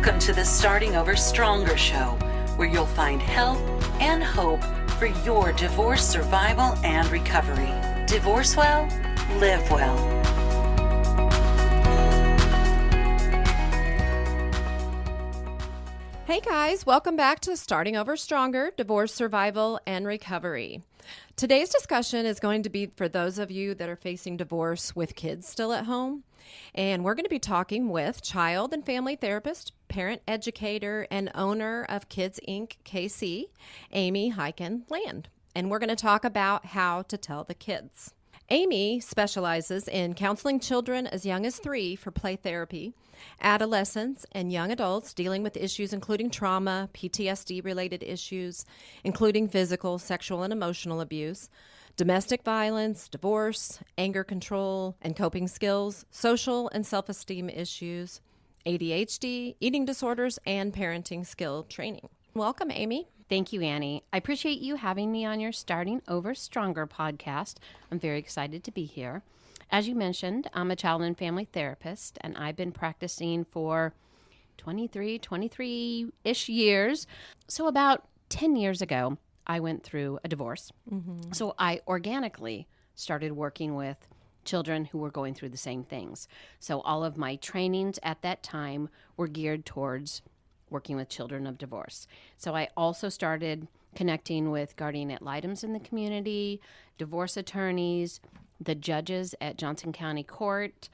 Welcome to the Starting Over Stronger show, where you'll find help and hope for your divorce survival and recovery. Divorce well, live well. Hey guys, welcome back to Starting Over Stronger, Divorce Survival and Recovery. Today's discussion is going to be for those of you that are facing divorce with kids still at home. And we're going to be talking with child and family therapist, parent educator, and owner of Kids Inc. KC, Amy Hyken-Lande. And we're going to talk about how to tell the kids. Amy specializes in counseling children as young as 3 for play therapy, adolescents, and young adults dealing with issues including trauma, PTSD-related issues, including physical, sexual, and emotional abuse, domestic violence, divorce, anger control and coping skills, social and self-esteem issues, ADHD, eating disorders, and parenting skill training. Welcome, Amy. Thank you, Annie. I appreciate you having me on your Starting Over Stronger podcast. I'm very excited to be here. As you mentioned, I'm a child and family therapist, and I've been practicing for 23-ish years. So about 10 years ago, I went through a divorce. So I organically started working with children who were going through the same things. So all of my trainings at that time were geared towards working with children of divorce. So I also started connecting with guardian ad litems in the community, divorce attorneys, the judges at Johnson County Court,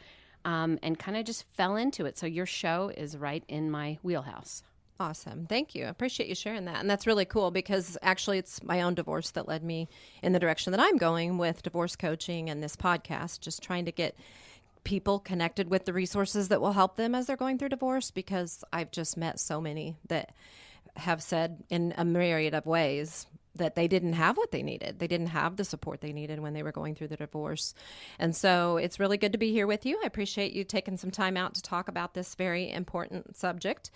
and kind of just fell into it. So your show is right in my wheelhouse. Awesome. Thank you. I appreciate you sharing that. And that's really cool because actually it's my own divorce that led me in the direction that I'm going with divorce coaching and this podcast, just trying to get people connected with the resources that will help them as they're going through divorce, because I've just met so many that have said in a myriad of ways that they didn't have what they needed. They didn't have the support they needed when they were going through the divorce. And so it's really good to be here with you. I appreciate you taking some time out to talk about this very important subject.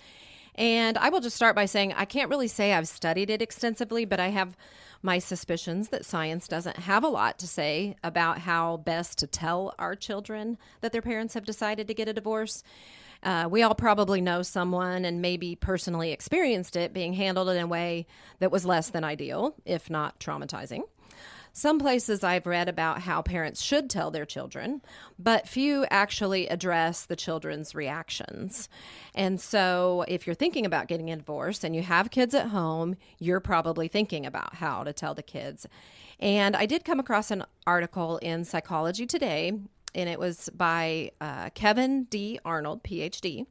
And I will just start by saying I can't really say I've studied it extensively, but I have my suspicions that science doesn't have a lot to say about how best to tell our children that their parents have decided to get a divorce. We all probably know someone and maybe personally experienced it being handled in a way that was less than ideal, if not traumatizing. Some places I've read about how parents should tell their children, but few actually address the children's reactions. And so if you're thinking about getting a divorce and you have kids at home, you're probably thinking about how to tell the kids. And I did come across an article in Psychology Today, and it was by Kevin D. Arnold, PhD.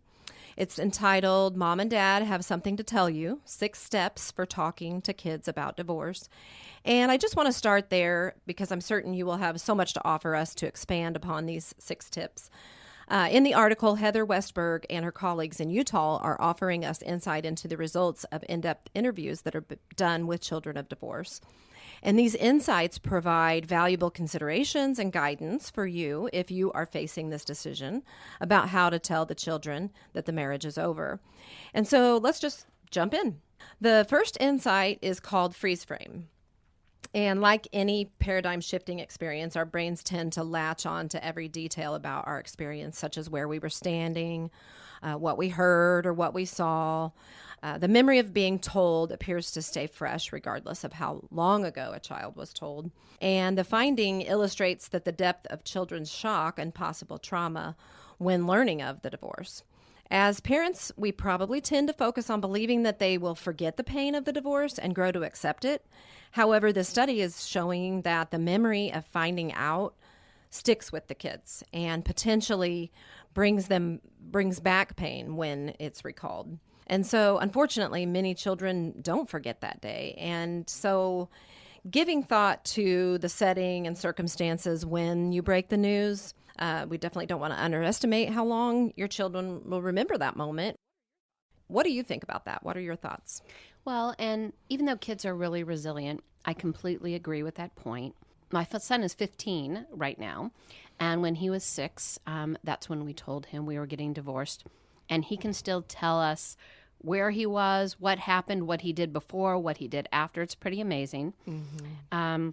It's entitled, Mom and Dad Have Something to Tell You, 6 Steps for Talking to Kids About Divorce. And I just want to start there because I'm certain you will have so much to offer us to expand upon these 6 tips. In the article, Heather Westberg and her colleagues in Utah are offering us insight into the results of in-depth interviews that are done with children of divorce. And these insights provide valuable considerations and guidance for you if you are facing this decision about how to tell the children that the marriage is over. And so let's just jump in. The first insight is called freeze frame. And like any paradigm shifting experience, our brains tend to latch on to every detail about our experience, such as where we were standing, what we heard or what we saw. The memory of being told appears to stay fresh regardless of how long ago a child was told. And the finding illustrates that the depth of children's shock and possible trauma when learning of the divorce. As parents, we probably tend to focus on believing that they will forget the pain of the divorce and grow to accept it. However, the study is showing that the memory of finding out sticks with the kids and potentially brings back pain when it's recalled. And so, unfortunately, many children don't forget that day. And so giving thought to the setting and circumstances when you break the news, we definitely don't want to underestimate how long your children will remember that moment. What do you think about that? What are your thoughts? Well, and even though kids are really resilient, I completely agree with that point. My son is 15 right now, and when he was 6, that's when we told him we were getting divorced. And he can still tell us where he was, what happened, what he did before, what he did after. It's pretty amazing. Mm-hmm.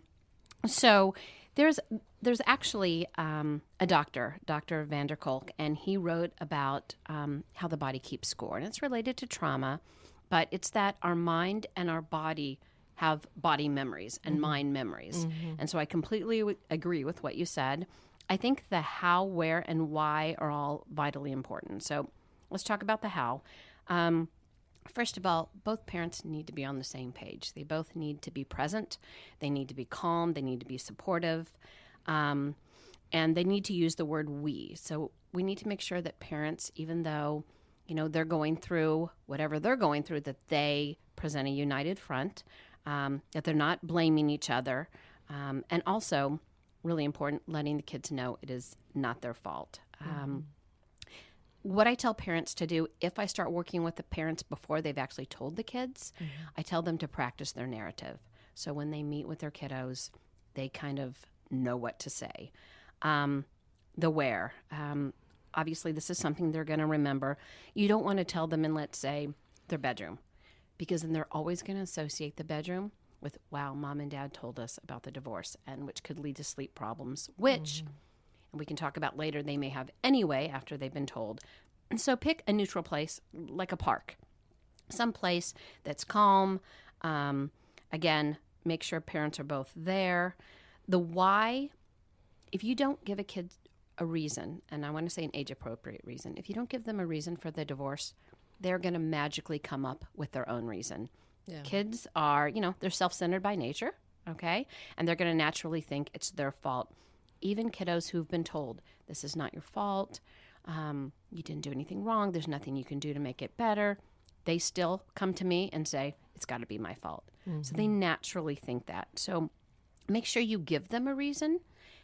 So There's actually a doctor, Dr. Vander Kolk, and he wrote about how the body keeps score. And it's related to trauma, but it's that our mind and our body have body memories and mind memories. And so I completely agree with what you said. I think the how, where, and why are all vitally important. So let's talk about the how. First of all, both parents need to be on the same page. They both need to be present. They need to be calm. They need to be supportive. And they need to use the word we. So we need to make sure that parents, even though, they're going through whatever they're going through, that they present a united front, that they're not blaming each other. And also, really important, letting the kids know it is not their fault. What I tell parents to do, if I start working with the parents before they've actually told the kids, I tell them to practice their narrative. So when they meet with their kiddos, they kind of know what to say. The where. Obviously, this is something they're going to remember. You don't want to tell them in, let's say, their bedroom, because then they're always going to associate the bedroom with, wow, mom and dad told us about the divorce, and which could lead to sleep problems, which... and we can talk about later, they may have anyway after they've been told. And so pick a neutral place, like a park, some place that's calm. Again, make sure parents are both there. The why, if you don't give a kid a reason, and I want to say an age-appropriate reason, if you don't give them a reason for the divorce, they're going to magically come up with their own reason. Yeah. Kids are, they're self-centered by nature, okay? And they're going to naturally think it's their fault. Even kiddos who've been told, this is not your fault, you didn't do anything wrong, there's nothing you can do to make it better, they still come to me and say, it's got to be my fault. So they naturally think that. So make sure you give them a reason,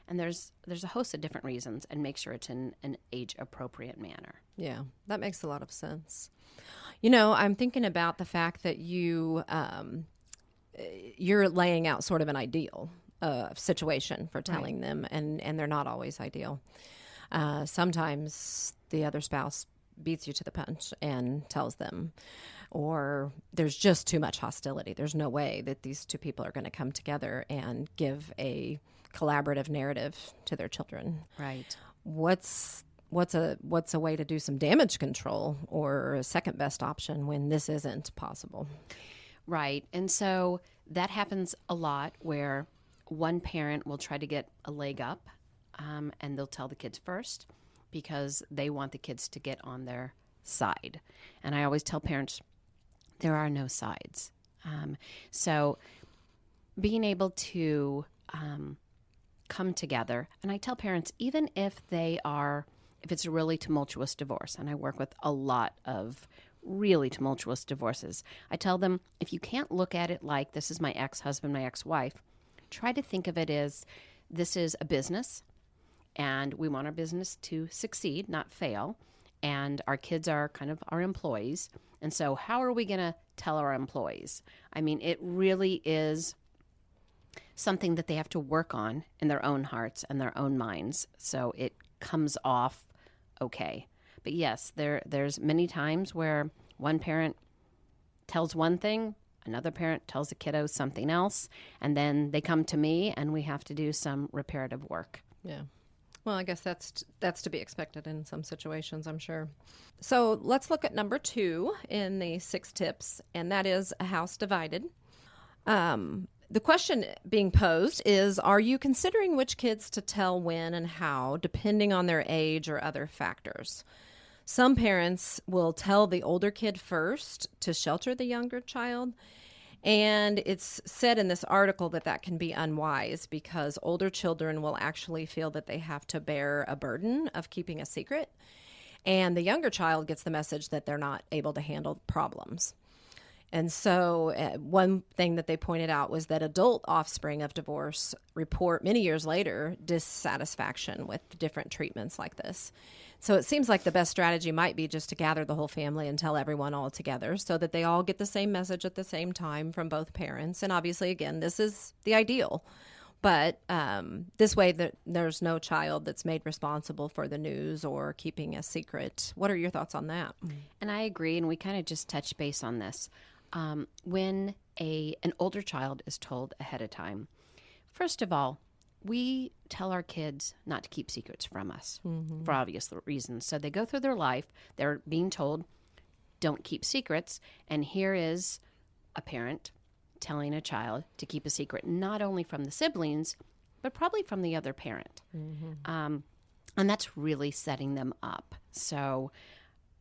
and there's a host of different reasons, and make sure it's in an age-appropriate manner. Yeah, that makes a lot of sense. I'm thinking about the fact that you're laying out sort of an ideal situation for telling them, and they're not always ideal. Sometimes the other spouse beats you to the punch and tells them, or there's just too much hostility. There's no way that these two people are going to come together and give a collaborative narrative to their children. Right. What's a way to do some damage control, or a second best option when this isn't possible? Right. And so that happens a lot, where one parent will try to get a leg up, and they'll tell the kids first because they want the kids to get on their side. And I always tell parents, there are no sides. So being able to come together, and I tell parents, even if it's a really tumultuous divorce, and I work with a lot of really tumultuous divorces, I tell them, if you can't look at it like this is my ex-husband, my ex-wife, try to think of it as this is a business, and we want our business to succeed, not fail, and our kids are kind of our employees. And so how are we going to tell our employees? I mean, it really is something that they have to work on in their own hearts and their own minds, so it comes off okay. But yes, there's many times where one parent tells one thing, another parent tells the kiddos something else, and then they come to me and we have to do some reparative work. Yeah. Well, I guess that's to be expected in some situations, I'm sure. So let's look at number 2 in the 6 tips, and that is a house divided. The question being posed is, are you considering which kids to tell when and how, depending on their age or other factors? Some parents will tell the older kid first to shelter the younger child. And it's said in this article that can be unwise because older children will actually feel that they have to bear a burden of keeping a secret. And the younger child gets the message that they're not able to handle problems. And so one thing that they pointed out was that adult offspring of divorce report many years later dissatisfaction with different treatments like this. So it seems like the best strategy might be just to gather the whole family and tell everyone all together so that they all get the same message at the same time from both parents. And obviously, again, this is the ideal. But this way, there's no child that's made responsible for the news or keeping a secret. What are your thoughts on that? And I agree, and we kind of just touched base on this. When an older child is told ahead of time, first of all, we tell our kids not to keep secrets from us for obvious reasons. So they go through their life, they're being told, don't keep secrets. And here is a parent telling a child to keep a secret, not only from the siblings, but probably from the other parent. And that's really setting them up. So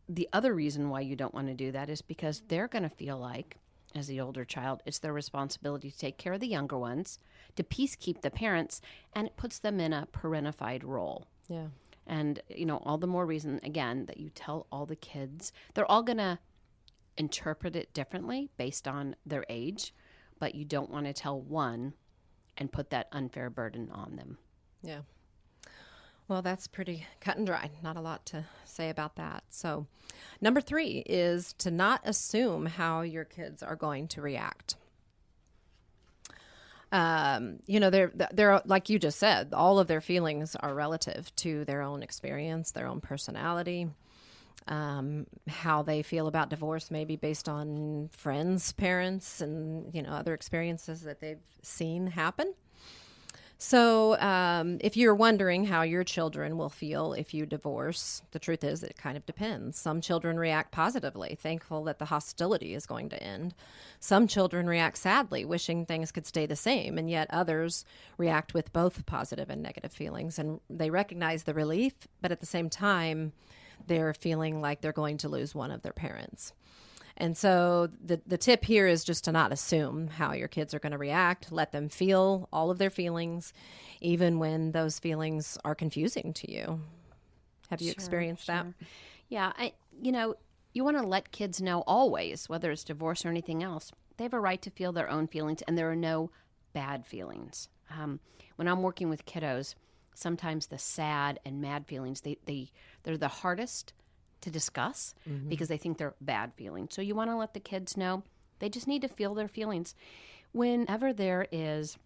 the other reason why you don't want to do that is because they're going to feel like, as the older child, it's their responsibility to take care of the younger ones, to peacekeep the parents, and it puts them in a parentified role. Yeah. And, all the more reason, again, that you tell all the kids, they're all going to interpret it differently based on their age, but you don't want to tell one and put that unfair burden on them. Yeah. Well, that's pretty cut and dry. Not a lot to say about that. So, number 3 is to not assume how your kids are going to react. They're like you just said, all of their feelings are relative to their own experience, their own personality, how they feel about divorce, maybe based on friends, parents, and, other experiences that they've seen happen. So if you're wondering how your children will feel if you divorce, the truth is it kind of depends. Some children react positively, thankful that the hostility is going to end. Some children react sadly, wishing things could stay the same, and yet others react with both positive and negative feelings. And they recognize the relief, but at the same time, they're feeling like they're going to lose one of their parents. And so the tip here is just to not assume how your kids are going to react. Let them feel all of their feelings, even when those feelings are confusing to you. Have you experienced that? Yeah. You want to let kids know always, whether it's divorce or anything else, they have a right to feel their own feelings, and there are no bad feelings. When I'm working with kiddos, sometimes the sad and mad feelings, they're the hardest to discuss because they think they're bad feelings. So you want to let the kids know they just need to feel their feelings. Whenever there is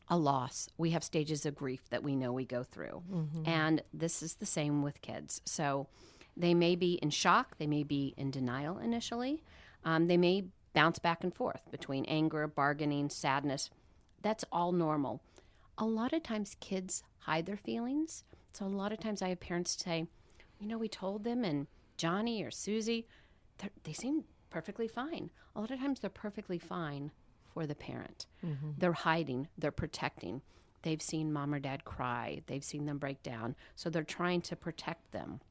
a loss, we have stages of grief that we know we go through. And this is the same with kids. So they may be in shock. They may be in denial initially. They may bounce back and forth between anger, bargaining, sadness. That's all normal. A lot of times kids hide their feelings. So a lot of times I have parents say, we told them, and Johnny or Susie, they seem perfectly fine. A lot of times they're perfectly fine for the parent. They're hiding, they're protecting. They've seen mom or dad cry. They've seen them break down. So they're trying to protect them.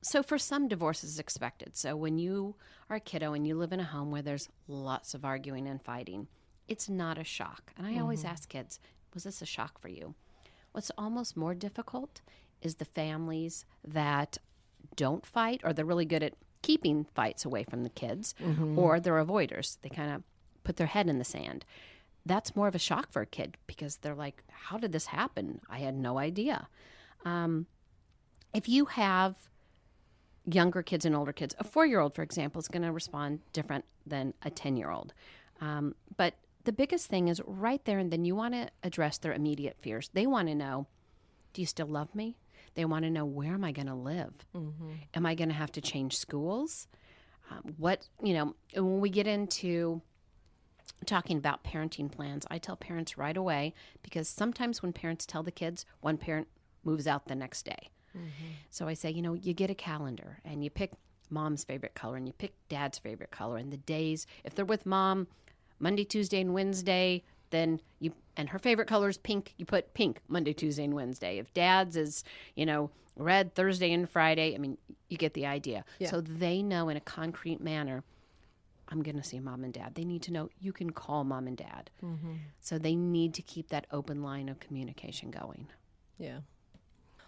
So for some, divorce is expected. So when you are a kiddo and you live in a home where there's lots of arguing and fighting, it's not a shock. And I always ask kids, was this a shock for you? What's almost more difficult is the families that don't fight, or they're really good at keeping fights away from the kids, or they're avoiders. They kind of put their head in the sand. That's more of a shock for a kid because they're like, how did this happen? I had no idea. If you have younger kids and older kids, a 4-year-old, for example, is going to respond different than a 10-year-old. But the biggest thing is right there and then you want to address their immediate fears. They want to know, do you still love me? They want to know, where am I going to live? Am I going to have to change schools? When we get into talking about parenting plans, I tell parents right away, because sometimes when parents tell the kids, one parent moves out the next day. So I say, you get a calendar and you pick mom's favorite color and you pick dad's favorite color, and the days, if they're with mom, Monday, Tuesday, and Wednesday, then and her favorite color is pink, you put pink Monday, Tuesday, and Wednesday. If dad's is, red Thursday and Friday, you get the idea. Yeah. So they know in a concrete manner, I'm going to see mom and dad. They need to know you can call mom and dad. So they need to keep that open line of communication going. Yeah.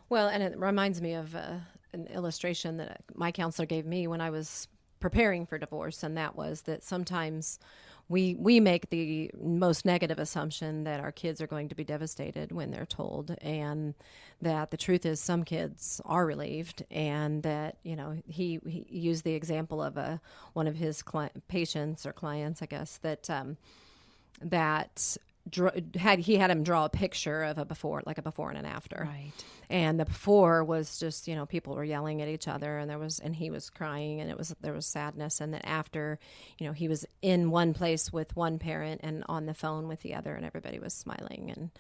Well, and it reminds me of an illustration that my counselor gave me when I was preparing for divorce, and that was that sometimes we make the most negative assumption that our kids are going to be devastated when they're told, and that the truth is some kids are relieved, and that, he used the example of one of his patients or clients, I guess, that he had him draw a picture of a before and an after. Right. And the before was just, people were yelling at each other, and he was crying, and there was sadness. And then after, he was in one place with one parent and on the phone with the other, and everybody was smiling,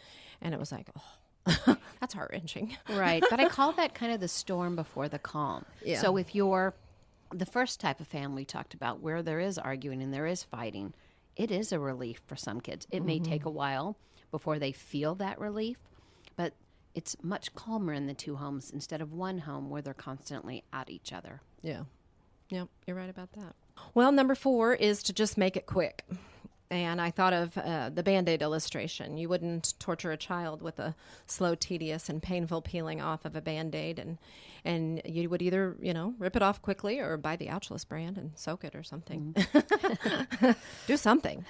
and it was like, oh, that's heart-wrenching. Right. But I call that kind of the storm before the calm. Yeah. So if you're the first type of family we talked about, where there is arguing and there is fighting, it is a relief for some kids. It may take a while before they feel that relief, but it's much calmer in the two homes instead of one home where they're constantly at each other. Yeah. Yep, you're right about that. Well, number 4 is to just make it quick. And I thought of the Band-Aid illustration. You wouldn't torture a child with a slow, tedious, and painful peeling off of a Band-Aid. And you would either, rip it off quickly or buy the Ouchless brand and soak it or something. Do something.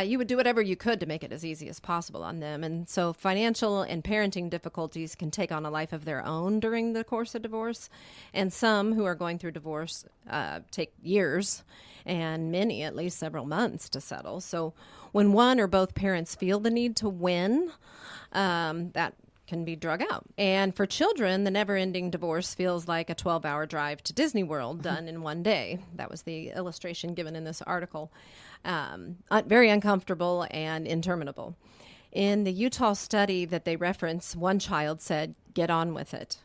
You would do whatever you could to make it as easy as possible on them. And so financial and parenting difficulties can take on a life of their own during the course of divorce. And some who are going through divorce take years, and many at least several months to settle. So when one or both parents feel the need to win, that can be drug out. And for children, the never-ending divorce feels like a 12-hour drive to Disney World done in one day. That was the illustration given in this article. Very uncomfortable and interminable. In the Utah study that they reference, one child said, "Get on with it."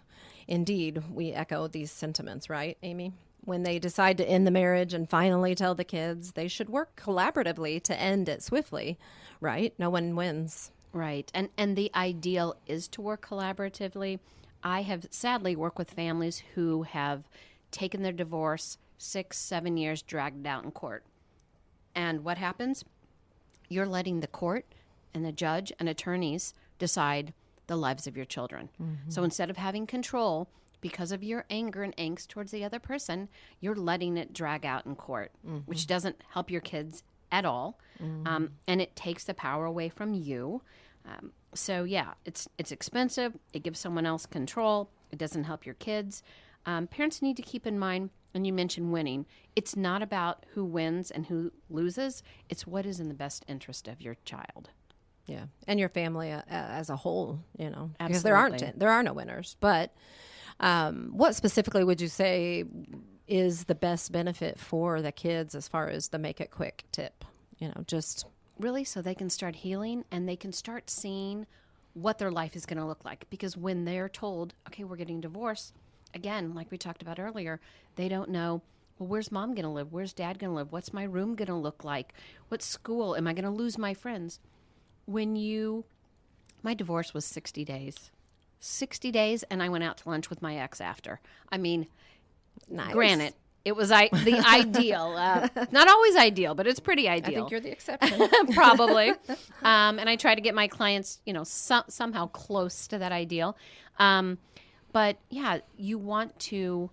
Indeed, we echo these sentiments, right, Amy? When they decide to end the marriage and finally tell the kids, they should work collaboratively to end it swiftly, right? No one wins. Right. And the ideal is to work collaboratively. I have sadly worked with families who have taken their divorce 6-7 years dragged out in court. And what happens? You're letting the court and the judge and attorneys decide the lives of your children. Mm-hmm. So instead of having control because of your anger and angst towards the other person, you're letting it drag out in court, which doesn't help your kids at all. And it takes the power away from you. So yeah, it's expensive. It gives someone else control. It doesn't help your kids. Parents need to keep in mind, and you mentioned winning, it's not about who wins and who loses. It's what is in the best interest of your child. Yeah, and your family as a whole, because Absolutely. there are no winners. But what specifically would you say is the best benefit for the kids as far as the make it quick tip? Just really so they can start healing and they can start seeing what their life is going to look like. Because when they're told, okay, we're getting divorced, again, like we talked about earlier, they don't know, well, where's mom going to live? Where's dad going to live? What's my room going to look like? What school? Am I going to lose my friends? My divorce was 60 days. 60 days, and I went out to lunch with my ex after. I mean, nice. Granted, it was the ideal. Not always ideal, but it's pretty ideal. I think you're the exception. Probably. And I try to get my clients, somehow close to that ideal. But yeah, you want to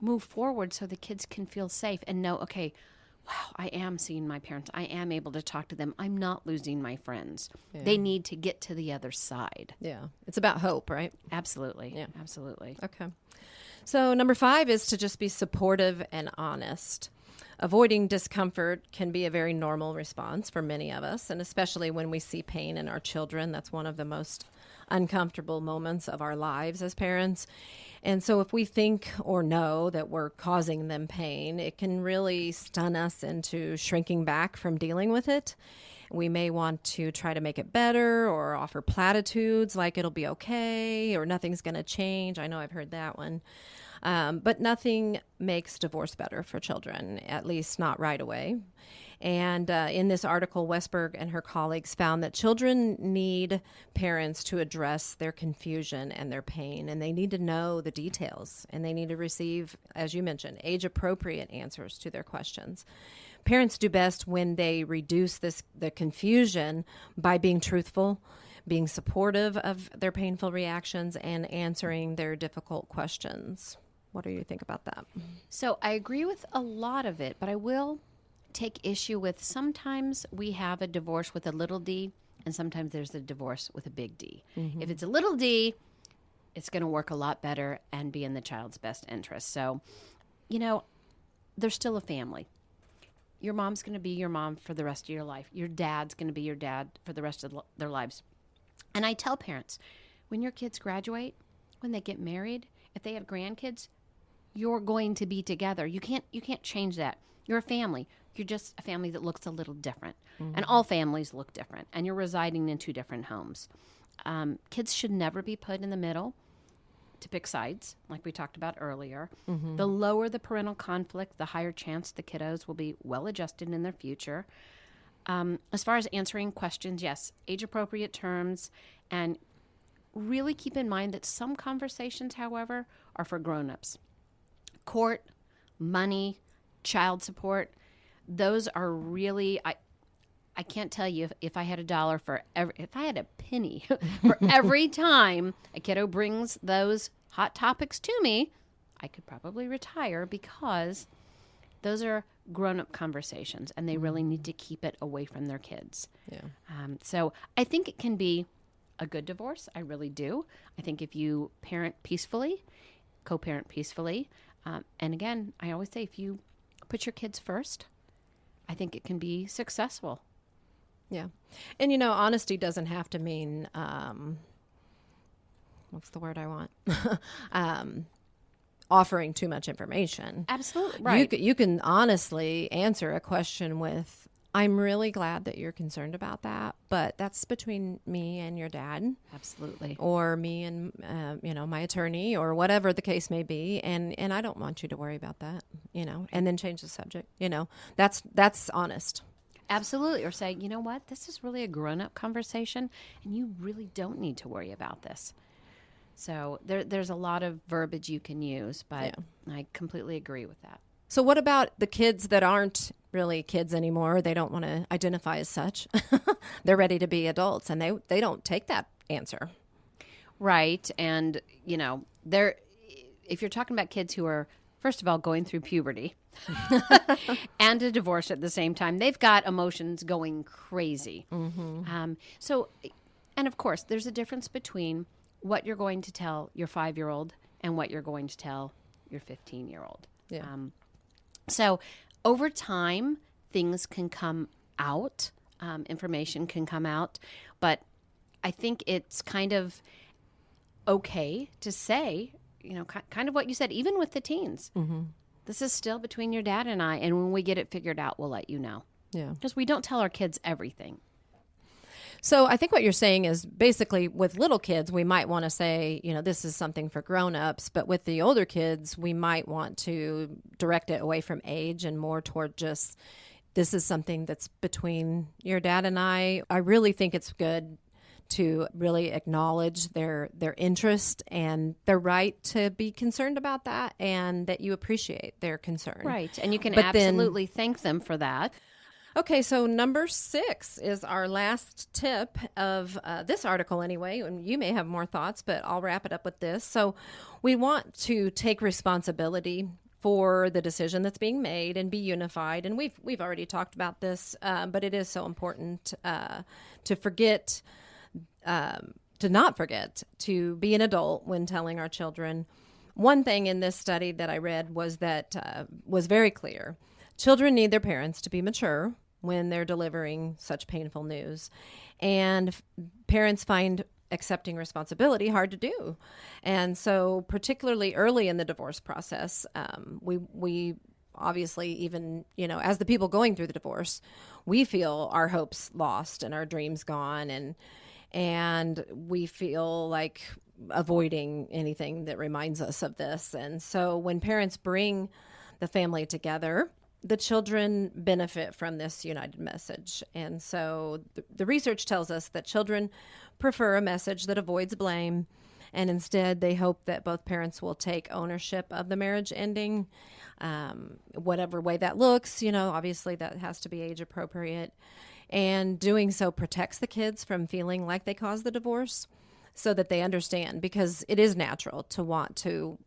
move forward so the kids can feel safe and know, okay, wow, I am seeing my parents. I am able to talk to them. I'm not losing my friends. Yeah. They need to get to the other side. Yeah. It's about hope, right? Absolutely. Yeah. Absolutely. Okay. So number 5 is to just be supportive and honest. Avoiding discomfort can be a very normal response for many of us, and especially when we see pain in our children. That's one of the most uncomfortable moments of our lives as parents. And so if we think or know that we're causing them pain, it can really stun us into shrinking back from dealing with it. We may want to try to make it better or offer platitudes like it'll be okay or nothing's going to change. I know I've heard that one. But nothing makes divorce better for children, at least not right away. And in this article, Westberg and her colleagues found that children need parents to address their confusion and their pain, and they need to know the details, and they need to receive, as you mentioned, age-appropriate answers to their questions. Parents do best when they reduce the confusion by being truthful, being supportive of their painful reactions, and answering their difficult questions. What do you think about that? So I agree with a lot of it, but I will take issue with sometimes we have a divorce with a little d, and sometimes there's a divorce with a big D. Mm-hmm. If it's a little d, it's going to work a lot better and be in the child's best interest. So, they're still a family. your mom's going to be your mom for the rest of your life. Your dad's going to be your dad for the rest of their lives. And I tell parents, when your kids graduate, when they get married, if they have grandkids, you're going to be together. You can't change that. You're a family. You're just a family that looks a little different. And all families look different. And you're residing in 2 different homes. Kids should never be put in the middle to pick sides, like we talked about earlier. The lower the parental conflict, the higher chance the kiddos will be well-adjusted in their future. As far as answering questions, yes, age-appropriate terms, and really keep in mind that some conversations, however, are for grown-ups. Court, money, child support, those are really, I can't tell you if I had if I had a penny for every time a kiddo brings those hot topics to me, I could probably retire, because those are grown-up conversations and they really need to keep it away from their kids. Yeah. So I think it can be a good divorce. I really do. I think if you parent peacefully, co-parent peacefully, and again, I always say if you put your kids first, I think it can be successful. Yeah. And, honesty doesn't have to mean, what's the word I want? Offering too much information. Absolutely. Right. You can honestly answer a question with, I'm really glad that you're concerned about that, but that's between me and your dad. Absolutely. Or me and, my attorney, or whatever the case may be. And I don't want you to worry about that, and then change the subject. That's honest. Absolutely. Or say, you know what, this is really a grown-up conversation and you really don't need to worry about this. So there's a lot of verbiage you can use, but I completely agree with that. So what about the kids that aren't really kids anymore? They don't want to identify as such. They're ready to be adults, and they don't take that answer. Right. And, if you're talking about kids who are, first of all, going through puberty and a divorce at the same time, they've got emotions going crazy. So, and of course, there's a difference between what you're going to tell your 5-year-old and what you're going to tell your 15-year-old. Yeah. So over time, things can come out, information can come out, but I think it's kind of okay to say, kind of what you said, even with the teens. This is still between your dad and I, and when we get it figured out, we'll let you know. Yeah. Because we don't tell our kids everything. So I think what you're saying is basically with little kids, we might want to say, this is something for grown-ups, but with the older kids, we might want to direct it away from age and more toward just, this is something that's between your dad and I. I really think it's good to really acknowledge their interest and their right to be concerned about that, and that you appreciate their concern. Right. And you can absolutely thank them for that. Okay, so number 6 is our last tip of this article anyway, and you may have more thoughts, but I'll wrap it up with this. So we want to take responsibility for the decision that's being made and be unified. And we've already talked about this, but it is so important to not forget to be an adult when telling our children. One thing in this study that I read was that was very clear. Children need their parents to be mature when they're delivering such painful news. And parents find accepting responsibility hard to do. And so particularly early in the divorce process, we obviously, even, as the people going through the divorce, we feel our hopes lost and our dreams gone. And we feel like avoiding anything that reminds us of this. And so when parents bring the family together, the children benefit from this united message. And so the research tells us that children prefer a message that avoids blame, and instead they hope that both parents will take ownership of the marriage ending, whatever way that looks. Obviously that has to be age appropriate. And doing so protects the kids from feeling like they caused the divorce, so that they understand, because it is natural to want to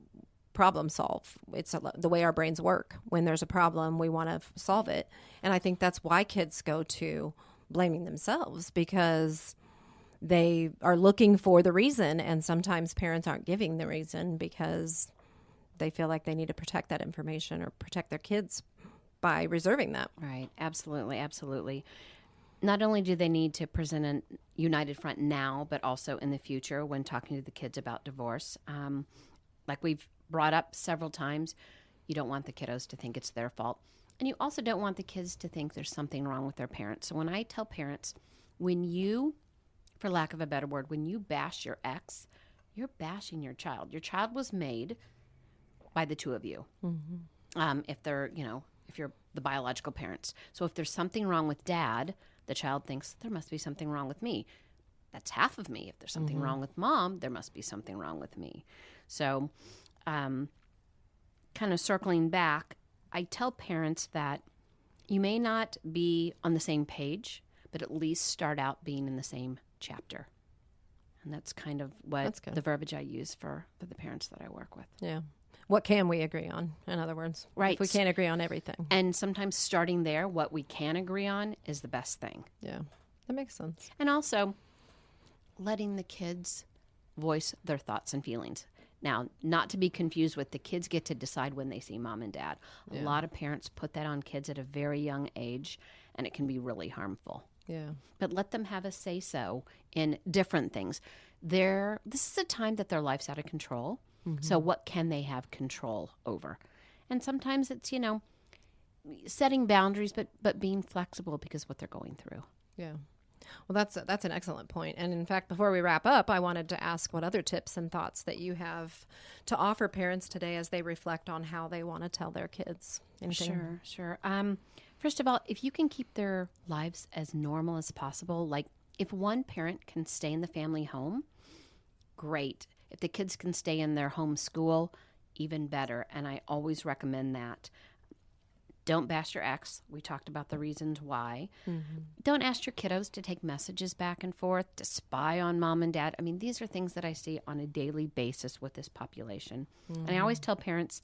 problem solve. It's the way our brains work. When there's a problem, we want to solve it. And I think that's why kids go to blaming themselves, because they are looking for the reason. And sometimes parents aren't giving the reason because they feel like they need to protect that information or protect their kids' by reserving that. Right. Absolutely. Absolutely. Not only do they need to present a united front now, but also in the future when talking to the kids about divorce. Like we've brought up several times, you don't want the kiddos to think it's their fault. And you also don't want the kids to think there's something wrong with their parents. So when I tell parents, when you, for lack of a better word, when you bash your ex, you're bashing your child. Your child was made by the two of you. If they're, if you're the biological parents. So if there's something wrong with dad, the child thinks there must be something wrong with me. That's half of me. If there's something wrong with mom, there must be something wrong with me. So kind of circling back, I tell parents that you may not be on the same page, but at least start out being in the same chapter. And that's kind of what the verbiage I use for the parents that I work with. Yeah. What can we agree on, in other words? Right. If we can't agree on everything. And sometimes starting there, what we can agree on is the best thing. Yeah, that makes sense. And also letting the kids voice their thoughts and feelings. Now, not to be confused with the kids get to decide when they see mom and dad. A lot of parents put that on kids at a very young age, and it can be really harmful. Yeah. But let them have a say-so in different things. This is a time that their life's out of control. So what can they have control over? And sometimes it's, setting boundaries, but being flexible because what they're going through. Yeah. Well, that's an excellent point. And in fact, before we wrap up, I wanted to ask what other tips and thoughts that you have to offer parents today as they reflect on how they want to tell their kids. Anything? Sure. First of all, if you can keep their lives as normal as possible, like if one parent can stay in the family home, great. If the kids can stay in their home school, even better. And I always recommend that. Don't bash your ex. We talked about the reasons why. Don't ask your kiddos to take messages back and forth, to spy on mom and dad. I mean, these are things that I see on a daily basis with this population. And I always tell parents,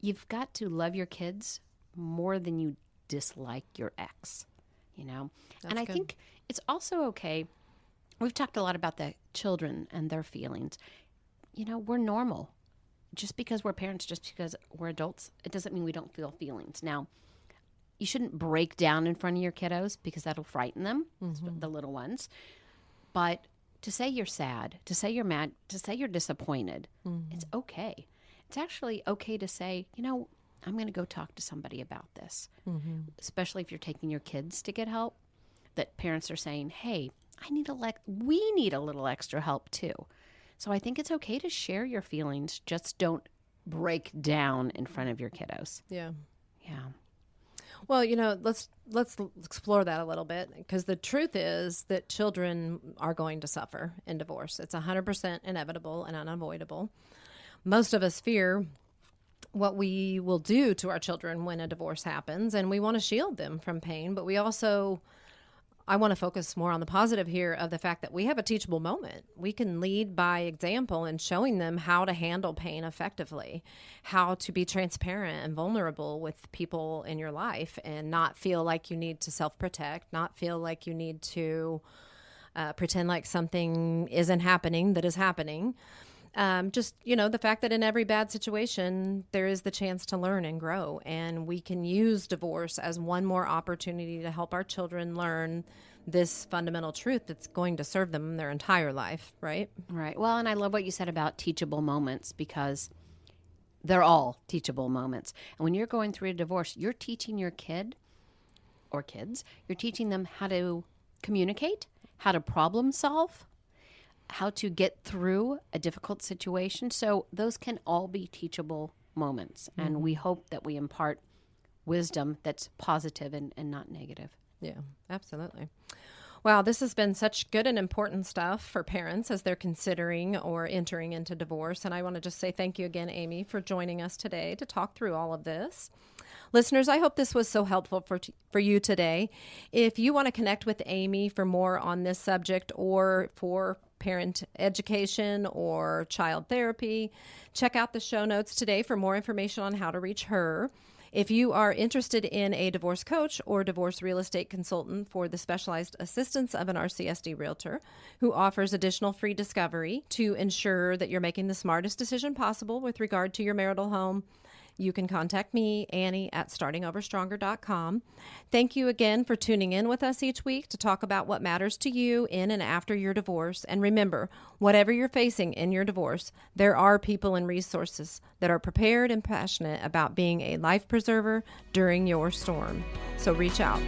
you've got to love your kids more than you dislike your ex, And I think it's also okay. We've talked a lot about the children and their feelings. We're normal. Just because we're parents, just because we're adults, it doesn't mean we don't feel feelings. Now, you shouldn't break down in front of your kiddos because that'll frighten them, the little ones. But to say you're sad, to say you're mad, to say you're disappointed, it's okay. It's actually okay to say, I'm going to go talk to somebody about this, especially if you're taking your kids to get help, that parents are saying, hey, we need a little extra help too. So I think it's okay to share your feelings. Just don't break down in front of your kiddos. Yeah. Yeah. Well, let's explore that a little bit, because the truth is that children are going to suffer in divorce. It's 100% inevitable and unavoidable. Most of us fear what we will do to our children when a divorce happens, and we want to shield them from pain, but I want to focus more on the positive here of the fact that we have a teachable moment. We can lead by example in showing them how to handle pain effectively, how to be transparent and vulnerable with people in your life and not feel like you need to self-protect, not feel like you need to pretend like something isn't happening that is happening. The fact that in every bad situation, there is the chance to learn and grow. And we can use divorce as one more opportunity to help our children learn this fundamental truth that's going to serve them their entire life, right? Right. Well, and I love what you said about teachable moments, because they're all teachable moments. And when you're going through a divorce, you're teaching your kid or kids, you're teaching them how to communicate, how to problem solve, how to get through a difficult situation. So those can all be teachable moments. And we hope that we impart wisdom that's positive and not negative. Yeah, absolutely. Wow, this has been such good and important stuff for parents as they're considering or entering into divorce. And I want to just say thank you again, Amy, for joining us today to talk through all of this. Listeners, I hope this was so helpful for you today. If you want to connect with Amy for more on this subject or for parent education or child therapy, check out the show notes today for more information on how to reach her. If you are interested in a divorce coach or divorce real estate consultant for the specialized assistance of an RCSD realtor who offers additional free discovery to ensure that you're making the smartest decision possible with regard to your marital home, you can contact me, Annie, at startingoverstronger.com. Thank you again for tuning in with us each week to talk about what matters to you in and after your divorce. And remember, whatever you're facing in your divorce, there are people and resources that are prepared and passionate about being a life preserver during your storm. So reach out.